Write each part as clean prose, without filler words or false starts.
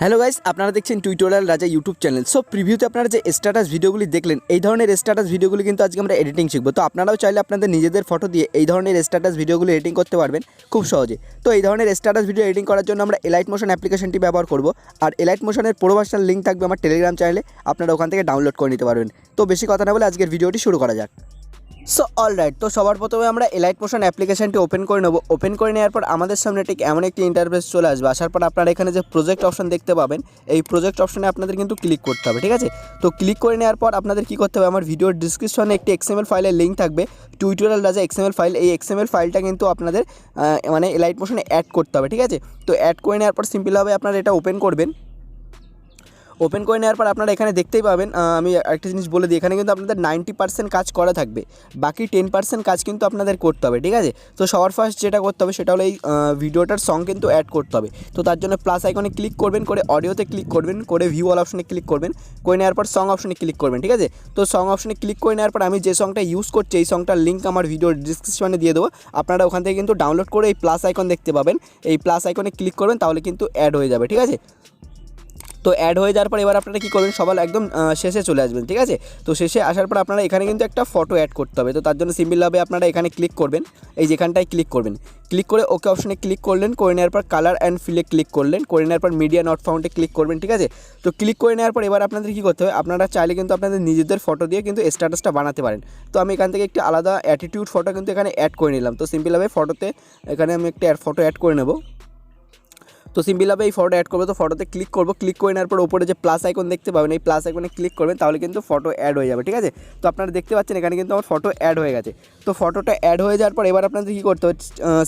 Hello guys, আপনারা দেখছেন tutorial রাজা ইউটিউব চ্যানেল। সো প্রিভিউতে আপনারা যে স্ট্যাটাস ভিডিওগুলি দেখলেন, এই ধরনের স্ট্যাটাস ভিডিওগুলি কিন্তু আজকে আমরা এডিটিং শিখবো। তো আপনারাও চাইলে আপনাদের নিজেদের ফটো দিয়ে এই ধরনের স্ট্যাটাস ভিডিওগুলি এডিটিং করতে পারবেন খুব সহজে। তো এই ধরনের স্ট্যাটাস ভিডিও এডিটিং করার জন্য আমরা এলাইট মোশন অ্যাপ্লিকেশনটি ব্যবহার করব। আর এলাইট মোশনের পুরো ভার্সন লিঙ্ক থাকবে আমার টেলিগ্রাম চ্যানেলে, আপনারা ওখান থেকে ডাউনলোড করে নিতে পারবেন। তো বেশি কথা না বলে আজকের ভিডিওটি শুরু করা যাক। সো অলরাইট, তো সবার প্রথমে আমরা এলাইট মোশন অ্যাপ্লিকেশনটি ওপেন করে নেব। ওপেন করে নেওয়ার পর আমাদের সামনে ঠিক এমন একটি ইন্টারফেস চলে আসবে। আসার পর আপনারা এখানে যে প্রজেক্ট অপশন দেখতে পাবেন, এই প্রজেক্ট অপশনে আপনাদের কিন্তু ক্লিক করতে হবে, ঠিক আছে। তো ক্লিক করে নেওয়ার পর আপনাদের কী করতে হবে, আমার ভিডিওর ডিসক্রিপশনে একটি XML ফাইলের লিঙ্ক থাকবে, টিউটোরিয়াল রাজা XML ফাইল। এই XML ফাইলটা কিন্তু আপনাদের মানে এলাইট মোশনে অ্যাড করতে হবে, ঠিক আছে। তো অ্যাড করে নেওয়ার পর সিম্পলভাবে আপনারা এটা ওপেন করবেন। ওপেন করে নেওয়ার পর আপনারা এখানে দেখতেই পাবেন, আমি একটা জিনিস বলে দিই, এখানে কিন্তু আপনাদের 90% কাজ করা থাকবে, বাকি 10% কাজ কিন্তু আপনাদের করতে হবে, ঠিক আছে। তো সবার ফার্স্ট যেটা করতে হবে সেটা হলো এই ভিডিওটার সং কিন্তু অ্যাড করতে হবে। তো তার জন্য প্লাস আইকনে ক্লিক করবেন, করে অডিওতে ক্লিক করবেন, করে ভিউ অল অপশনে ক্লিক করবেন, করে নেওয়ার পর সং অপশনে ক্লিক করবেন, ঠিক আছে। তো সং অপশনে ক্লিক করে নেওয়ার পর আমি যে সংটা ইউজ করছি এই সংটার লিঙ্ক আমার ভিডিওর ডিসক্রিপশনে দিয়ে দেবো। আপনারা ওখান থেকে কিন্তু ডাউনলোড করে এই প্লাস আইকন দেখতে পাবেন, এই প্লাস আইকনে ক্লিক করবেন, তাহলে কিন্তু অ্যাড হয়ে যাবে, ঠিক আছে। তো অ্যাড হয়ে যাওয়ার পর এবার আপনারা কী করবেন, সবার একদম শেষে চলে আসবেন, ঠিক আছে। তো শেষে আসার পর আপনারা এখানে কিন্তু একটা ফটো অ্যাড করতে হবে। তো তার জন্য সিম্পলভাবে আপনারা এখানে ক্লিক করবেন, এই যেখানটায় ক্লিক করবেন, ক্লিক করে ওকে অপশনে ক্লিক করলেন, করে নেওয়ার পর কালার অ্যান্ড ফিলে ক্লিক করলেন, করে নেওয়ার পর মিডিয়া নট ফাউন্ডে ক্লিক করবেন, ঠিক আছে। তো ক্লিক করে নেওয়ার পর এবার আপনাদের কী করতে হবে, আপনারা চাইলে কিন্তু আপনাদের নিজেদের ফটো দিয়ে কিন্তু স্ট্যাটাসটা বানাতে পারেন। তো আমি এখান থেকে একটি আলাদা অ্যাটিটিউড ফটো কিন্তু এখানে অ্যাড করে নিলাম। তো সিম্পলভাবে ফটোতে এখানে আমি একটা ফটো অ্যাড করে নেব। তো সিম্পলভাবে এই ফটো অ্যাড করবো। তো ফটোতে ক্লিক করবো, ক্লিক করে নেওয়ার পর ওপরে যে প্লাস আইকন দেখতে পাবেন, এই প্লাস আইকনে ক্লিক করবেন, তাহলে কিন্তু ফটো অ্যাড হয়ে যাবে, ঠিক আছে। তো আপনারা দেখতে পাচ্ছেন এখানে কিন্তু আমার ফটো অ্যাড হয়ে গেছে। তো ফটোটা অ্যাড হয়ে যাওয়ার পর এবার আপনাদের কী করতে হবে,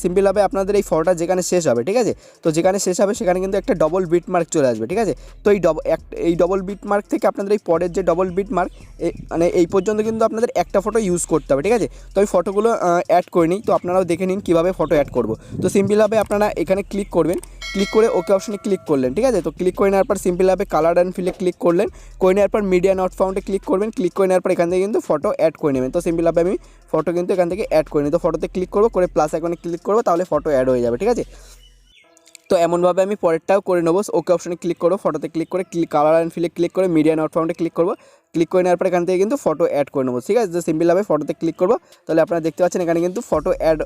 সিম্পলভাবে আপনাদের এই ফটোটা যেখানে শেষ হবে, ঠিক আছে, তো যেখানে শেষ হবে সেখানে কিন্তু একটা ডবল বিট মার্ক চলে আসবে, ঠিক আছে। তো এই ডবল বিট মার্ক থেকে আপনাদের এই পরের যে ডবল বিট মার্ক মানে এই পর্যন্ত কিন্তু আপনাদের একটা ফটো ইউজ করতে হবে, ঠিক আছে। তো এই ফটোগুলো অ্যাড করে নিই, তো আপনারাও দেখে নিন কীভাবে ফটো অ্যাড করবো। তো সিম্পলভাবে আপনারা এখানে ক্লিক করবেন, ক্লিক করে ওকে অপশনে ক্লিক করলেন, ঠিক আছে। তো ক্লিক করে নেওয়ার পর সিম্পলভাবে কালার অ্যান্ড ফিলে ক্লিক করলেন, করে নেওয়ার পর মিডিয়া নট ফাউন্ডে ক্লিক করবেন, ক্লিক করে নেওয়ার পর এখান থেকে কিন্তু ফটো অ্যাড করে নেবেন। তো সিম্পলভাবে আমি ফটো কিন্তু এখান থেকে অ্যাড করে নিই। তো ফটোতে ক্লিক করবো, করে প্লাস আইকনে ক্লিক করবো, তাহলে ফটো অ্যাড হয়ে যাবে, ঠিক আছে। তো এমনভাবে আমি পরেরটাও করে নেবো। ওকে অপশনে ক্লিক করবো, ফটোতে ক্লিক করে কালার অ্যান্ড ফিলে ক্লিক করে মিডিয়া নট ফাউন্ডে ক্লিক করবো, ক্লিক করে নেওয়ার পর এখান থেকে কিন্তু ফটো অ্যাড করে নেবো, ঠিক আছে। তো সিম্পলভাবে ফটোতে ক্লিক করবো, তাহলে আপনারা দেখতে পাচ্ছেন এখানে কিন্তু ফটো অ্যাড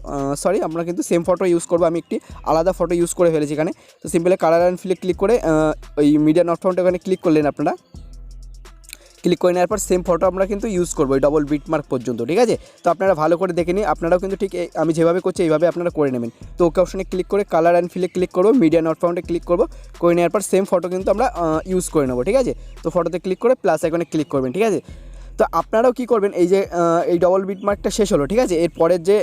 আমরা কিন্তু সেম ফটো ইউজ করবো, আমি একটি আলাদা ফটো ইউজ করে ফেলেছি এখানে। তো simply colour and fillet click করে ওই মিডিয়া নট ফাউন্ডে ওখানে ক্লিক করলেন আপনারা, ক্লিক করে নেওয়ার পর সেম ফটো আমরা কিন্তু ইউজ করবো এই ডবল বিট মার্ক পর্যন্ত, ঠিক আছে। তো আপনারা ভালো করে দেখে নিন, আপনারাও কিন্তু ঠিক আমি যেভাবে করছি এইভাবে আপনারা করে নেবেন। তো ওকে অপশনে ক্লিক করে কালার অ্যান্ড ফিলে ক্লিক করবো, মিডিয়া নট ফাউন্ডে ক্লিক করবো, করে নেওয়ার পর সেম ফটো কিন্তু আমরা ইউজ করে নেবো, ঠিক আছে। তো ফটোতে ক্লিক করে প্লাস আইকনে ক্লিক করবেন, ঠিক আছে। তো আপনারাও কী করবেন, এই যে এই ডবল বিট মার্কটা শেষ হলো, ঠিক আছে, এর পরের যে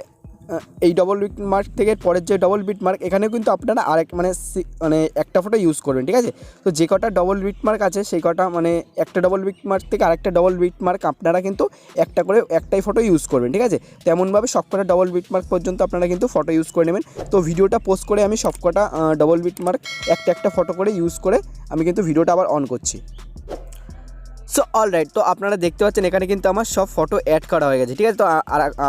এই ডবল বিট মার্ক থেকে পরের যে ডবল বিট মার্ক এখানেও কিন্তু আপনারা আরেক মানে একটা ফটো ইউজ করবেন, ঠিক আছে। তো যে কটা ডবল বিট মার্ক আছে সেই কটা মানে একটা ডবল বিট মার্ক থেকে আরেকটা ডবল বিট মার্ক আপনারা কিন্তু একটা করে একটাই ফটো ইউজ করবেন, ঠিক আছে। তেমনভাবে সবকটা ডবল বিট মার্ক পর্যন্ত আপনারা কিন্তু ফটো ইউজ করে নেবেন। তো ভিডিওটা পোস্ট করে আমি সবকটা ডবল বিট মার্ক একটা ফটো করে ইউজ করে আমি কিন্তু ভিডিওটা আবার অন করছি। সো অলরাইট, তো আপনারা দেখতে পাচ্ছেন এখানে কিন্তু আমার সব ফটো অ্যাড করা হয়ে গেছে, ঠিক আছে। তো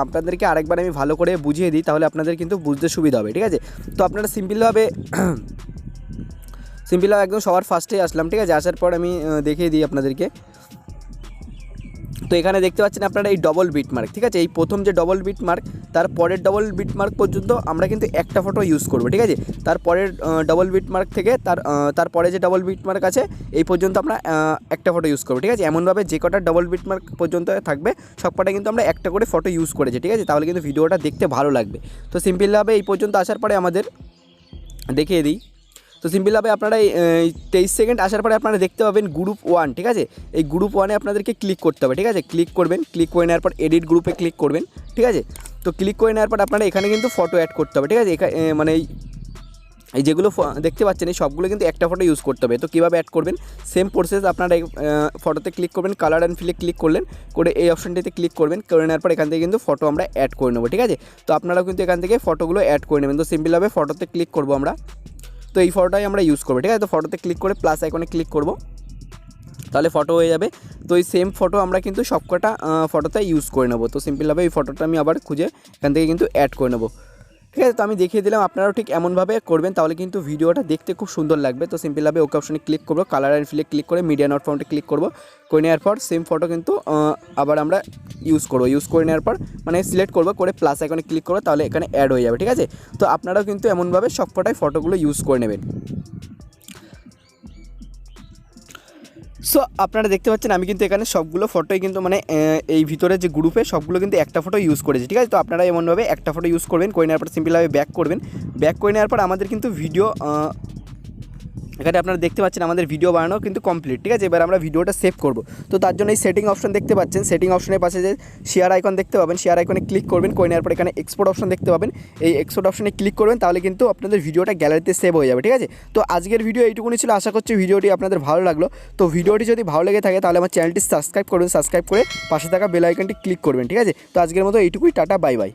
আপনাদেরকে আরেকবার আমি ভালো করে বুঝিয়ে দিই, তাহলে আপনাদের কিন্তু বুঝতে সুবিধা হবে, ঠিক আছে। তো আপনারা সিম্পলভাবে একদম সবার ফার্স্টেই আসলাম, ঠিক আছে। আসার পর আমি দেখিয়ে দিই আপনাদেরকে। তো এখানে দেখতে পাচ্ছেন আপনারা এই ডবল বিট মার্ক, ঠিক আছে, এই প্রথম যে ডবল বিট মার্ক তার পরের ডবল বিট মার্ক পর্যন্ত আমরা কিন্তু একটা ফটো ইউজ করবো, ঠিক আছে। তারপরের ডবল বিট মার্ক থেকে তারপরে যে ডবল বিট মার্ক আছে এই পর্যন্ত আমরা একটা ফটো ইউজ করবো, ঠিক আছে। এমনভাবে যে কটা ডবল বিট মার্ক পর্যন্ত থাকবে সব কটা কিন্তু আমরা একটা করে ফটো ইউজ করেছি, ঠিক আছে। তাহলে কিন্তু ভিডিওটা দেখতে ভালো লাগবে। তো সিম্পলভাবে এই পর্যন্ত আসার পরে আমাদের দেখিয়ে দিই। তো সিম্পলভাবে আপনারা এই 23 সেকেন্ড আসার পরে আপনারা দেখতে পাবেন গ্রুপ 1, ঠিক আছে। এই গ্রুপ 1-এ আপনাদেরকে ক্লিক করতে হবে, ঠিক আছে। ক্লিক করবেন, ক্লিক করে নেওয়ার পর এডিট গ্রুপে ক্লিক করবেন, ঠিক আছে। তো ক্লিক করে নেওয়ার পর আপনারা এখানে কিন্তু ফটো অ্যাড করতে হবে, ঠিক আছে। মানে এই যেগুলো দেখতে পাচ্ছেন এই সবগুলো কিন্তু একটা ফটো ইউজ করতে হবে। তো কীভাবে অ্যাড করবেন, সেম প্রসেস আপনারা এই ফটোতে ক্লিক করবেন, কালার অ্যান্ড ফিলে ক্লিক করলেন, করে এই অপশানটিতে ক্লিক করবেন, করে নেওয়ার পর এখান থেকে কিন্তু ফটো আমরা অ্যাড করে নেবো, ঠিক আছে। তো আপনারাও কিন্তু এখান থেকে ফটোগুলো অ্যাড করে নেবেন। তো সিম্পলভাবে ফটোতে ক্লিক করবো আমরা, তো এই ফটোটাই আমরা ইউজ করবো, ঠিক আছে। তো ফটোতে ক্লিক করে প্লাস আইকনে ক্লিক করবো, তাহলে ফটো হয়ে যাবে। তো এই সেম ফটো আমরা কিন্তু সবকটা ফটোতে ইউজ করে নেবো। তো সিম্পলভাবে এই ফটোটা আমি আবার খুঁজে এখান থেকে কিন্তু অ্যাড করে নেবো, ঠিক আছে। তো আমি দেখিয়ে দিলাম, আপনারাও ঠিক এমনভাবে করবেন, তাহলে কিন্তু ভিডিওটা দেখতে খুব সুন্দর লাগবে। তো সিম্পলভাবে ওকে অপশনে ক্লিক করবো, কালার অ্যান্ড ফিলে ক্লিক করে মিডিয়া নট ফাউন্ডে ক্লিক করবো, করে নেওয়ার পর সেম ফটো কিন্তু আবার আমরা ইউজ করে নেওয়ার পর মানে সিলেক্ট করবো, করে প্লাস আইকনে ক্লিক করবো, তাহলে এখানে অ্যাড হয়ে যাবে, ঠিক আছে। তো আপনারাও কিন্তু এমনভাবে সবকটাই ফটোগুলো ইউজ করে নেবেন। সো আপনারা দেখতে পাচ্ছেন আমি কিন্তু এখানে সবগুলো ফটোই কিন্তু মানে এই ভিতরে যে গ্রুপে সবগুলো কিন্তু একটা ফটো ইউজ করেছি, ঠিক আছে। তো আপনারা এমনভাবে একটা ফটো ইউজ করবেন, করে নেওয়ার পর সিম্পলভাবে ব্যাক করবেন। ব্যাক করে নেওয়ার পর আমাদের কিন্তু ভিডিও এখানে আপনারা দেখতে পাচ্ছেন আমাদের ভিডিও বানানো কিন্তু কমপ্লিট, ঠিক আছে। এবার আমরা ভিডিওটা সেভ করব। তো তার জন্য এই সেটিং অপশন দেখতে পাচ্ছেন, সেটিং অপশনের পাশে যে শেয়ার আইকন দেখতে পাবেন, শেয়ার আইকনে ক্লিক করবেন, করে নেওয়ার পর এখানে এক্সপোর্ট অপশন দেখতে পাবেন, এই এক্সপোর্ট অপশনে ক্লিক করবেন, তাহলে কিন্তু আপনাদের ভিডিওটা গ্যালারিতে সেভ হয়ে যাবে, ঠিক আছে। তো আজকের ভিডিও এইটুকুনি ছিল, আশা করছি ভিডিওটি আপনাদের ভালো লাগলো। তো ভিডিওটি যদি ভালো লেগে থাকে তাহলে আমার চ্যানেলটি সাবস্ক্রাইব করবেন, সাবস্ক্রাইব করে পাশে থাকা বেল আইকনটি ক্লিক করবেন, ঠিক আছে। তো আজকের মতো এইটুকুই, টাটা, বাই বাই।